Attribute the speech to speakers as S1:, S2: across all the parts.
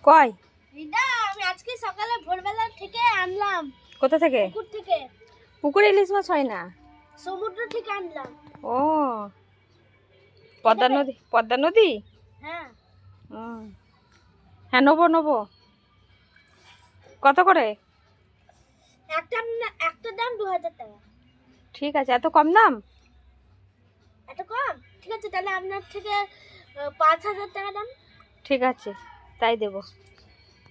S1: কয়
S2: দিদা আমি আজকে সকালে ভোরবেলা থেকে আনলাম।
S1: কোথা থেকে?
S2: পুকুর থেকে।
S1: পুকুরে ইলিশ মাছ হয় না,
S2: সমুদ্র থেকে আনলাম।
S1: ও পদ্মা নদী, পদ্মা নদী।
S2: হ্যাঁ
S1: হ্যাঁ নেবো নেবো। কত করে?
S2: একটা দাম 2000 টাকা।
S1: ঠিক আছে, এত কম দাম?
S2: এত কম? ঠিক আছে, তাহলে আপনার থেকে 5000 টাকা দাম।
S1: ঠিক আছে, তাই দেবো।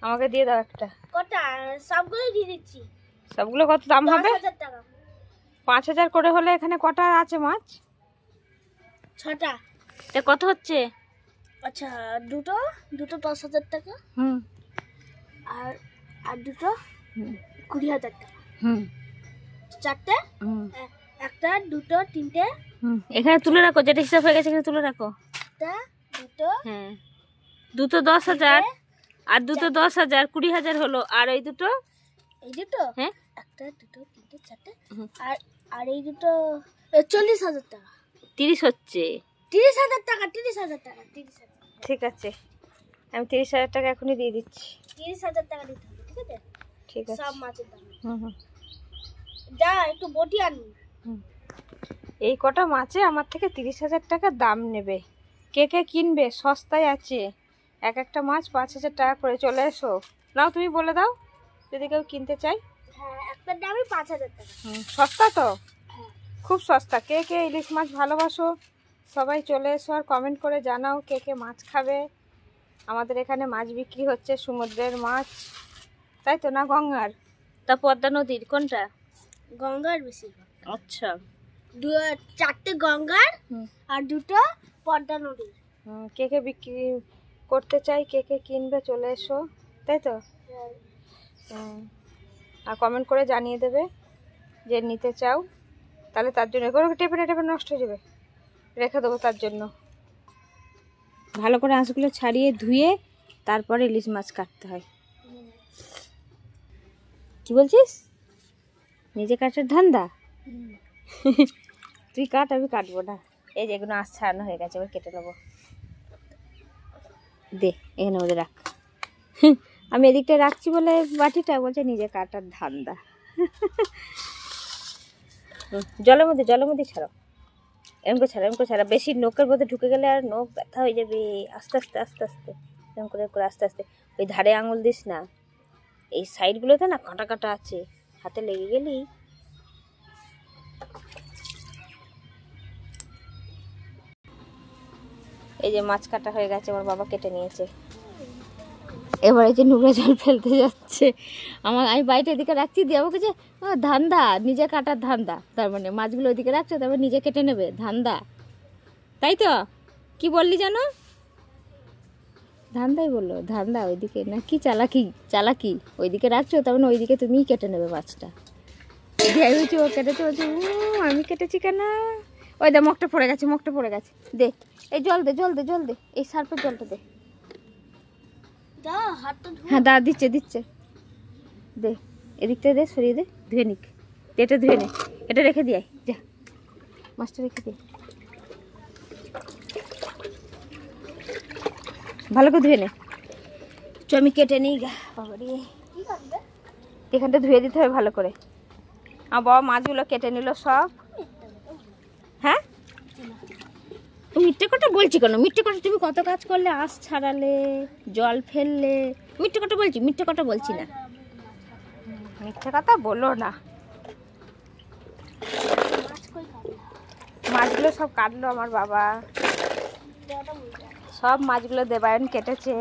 S1: আমাকে দিয়ে দাও একটা।
S2: কটা? সবগুলোই দিয়ে দিচ্ছি।
S1: সবগুলো কত দাম হবে?
S2: 5000 টাকা।
S1: 5000 করে হলে এখানে কটা আছে মাছ?
S2: 6টা।
S1: তা কত হচ্ছে?
S2: আচ্ছা, দুটো 10000 টাকা। আর আর দুটো 20000 টাকা। চারটে? একটা, দুটো, তিনটে।
S1: এখানে তুলে রাখো, যেটা হিসাব হয়ে গেছে এখানে তুলে রাখো।
S2: একটা, দুটো,
S1: হ্যাঁ, দুটো 10,000 আর দুটো 10,000, 20,000 হলো। আর এই দুটো?
S2: এই দুটো?
S1: হ্যাঁ,
S2: একটা, দুটো, তিনটে, চারটে। আর আর এই দুটো 40,000 টাকা।
S1: 30 হচ্ছে।
S2: 30,000 টাকা, 30,000 টাকা, 30,000।
S1: ঠিক আছে, আমি 30,000 টাকা এখনই দিয়ে দিচ্ছি।
S2: 30,000 টাকা দিতে হবে, ঠিক আছে?
S1: ঠিক আছে।
S2: সব মাছের দাম।
S1: হুম।
S2: যা একটু বটি আনুন।
S1: এই কটা মাছে আমার থেকে 30,000 টাকা দাম নেবে। কে কে কিনবে? সস্তায় আছে, এক একটা মাছ 5,000 টাকা করে। চলে এসো, নাও তুমি বলে দাও যদি কেউ কিনতে চাই।
S2: হ্যাঁ, একটার দামই 5,000 টাকা।
S1: সস্তা তো,
S2: হ্যাঁ।
S1: খুব সস্তা। কে কে ইলিশ মাছ ভালোবাসো সবাই চলে এসো, আর কমেন্ট করে জানাও কে কে মাছ খাবে। আমাদের এখানে মাছ বিক্রি হচ্ছে, সমুদ্রের মাছ, তাই তো না? গঙ্গার? তা পদ্মা নদীর কোনটা?
S2: গঙ্গার বেশি।
S1: আচ্ছা,
S2: 4টে গঙ্গার আর দুটো পদ্মা নদীর।
S1: কে কে বিক্রি করতে চাই, কে কে কিনবে চলে এসো, তাই তো? আর কমেন্ট করে জানিয়ে দেবে যে নিতে চাও, তাহলে তার জন্য এগুলো টেপে টেপে নষ্ট হয়ে যাবে, রেখে দেবো। তার জন্য ভালো করে আঁশগুলো ছাড়িয়ে ধুয়ে তারপরে ইলিশ মাছ কাটতে হয়। কি বলছিস? নিজে কাটার ধান্দা? তুই কাট, আমি কাটবো না। এই যে এগুলো আঁশ ছাড়ানো হয়ে গেছে, এবার কেটে নেবো। দে এখানে মধ্যে রাখ। আমি এদিকটা রাখছি বলে বাটিটা বলছে নিজে কাটার ধান্দা। জলের মধ্যে ছাড়ো, এরকম করে ছাড়া। বেশি নোকের মধ্যে ঢুকে গেলে আর নোক ব্যথা হয়ে যাবে। আস্তে আস্তে আস্তে আস্তে এরকম করে আস্তে আস্তে। ওই ধারে আঙুল দিস না, এই সাইডগুলোতে না কাঁটা কাঁটা আছে, হাতে লেগে গেলি। এই যে মাছ কাটা হয়ে গেছে, আমার বাবা কেটে নিয়েছে। এবার এই যে নোংরা জল ফেলতে যাচ্ছে। আমি বাড়িটা এদিকে রাখছি, দিয়ে আমাকে যে ধান্দা, নিজে কাটার ধান্দা। তার মানে মাছগুলো ওইদিকে রাখছো, তারপর নিজে কেটে নেবে, ধান্দা, তাই তো? কি বললি জানো? ধান্দাই বললো, ধান্দা। ওইদিকে না কি চালাকি, ওইদিকে রাখছো, তার মানে ওইদিকে তুমিই কেটে নেবে মাছটা। ভেবেছি ও কেটেছে, বলছি আমি কেটেছি কেন? ওই দে মগটা পড়ে গেছে, দে এই জল দে, এই সার্ফের জলটা দে। হ্যাঁ দা, দিচ্ছে, দে এদিকটা দে, সরিয়ে দে, ধুয়ে নিক। এটা ধুয়ে নে, এটা রেখে দিয়ে যা, মাছটা রেখে দিয়ে ভালো করে ধুয়ে নে। চ আমি কেটে নিই গা। বাবারে, এখানটা ধুয়ে দিতে হবে ভালো করে। আমার বাবা মাছগুলো কেটে নিল সব। হ্যাঁ, মিথ্যে কথা বলছি কেন? মিথ্যে কথা, তুমি কত কাজ করলে, আঁশ ছাড়ালে, জল ফেললে। মিথ্যে কথা বলছি? মিথ্যে কথা বলছি না, মিথ্যে কথা বলো না। মাছগুলো সব কাটলো আমার বাবা, সব মাছগুলো দেবায়ন কেটেছে,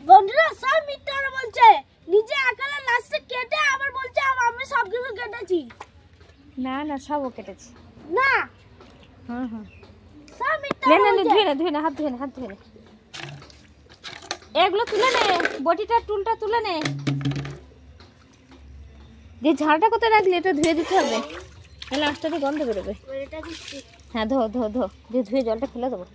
S2: বন্ধুরা সব মিথ্যা কথা বলছে। নিজে একালা লাস্টে কেটে আবার বলছে আমি সবগুলো কেটেছি।
S1: না সবও কেটেছে
S2: না। সব মিথ্যা।
S1: ধুয়ে নে, হাত ধুয়ে নে। এগুলো তুলে নে, বটিটা টুলটা তুলে নে। যে ঝাড়টা কোথায় রাখলি, এটা ধুয়ে দিতে হবে, নাহলে আঁশটা দিয়ে গন্ধ বেরোবে। হ্যাঁ ধো, যে ধুয়ে জলটা ফেলে দেবো।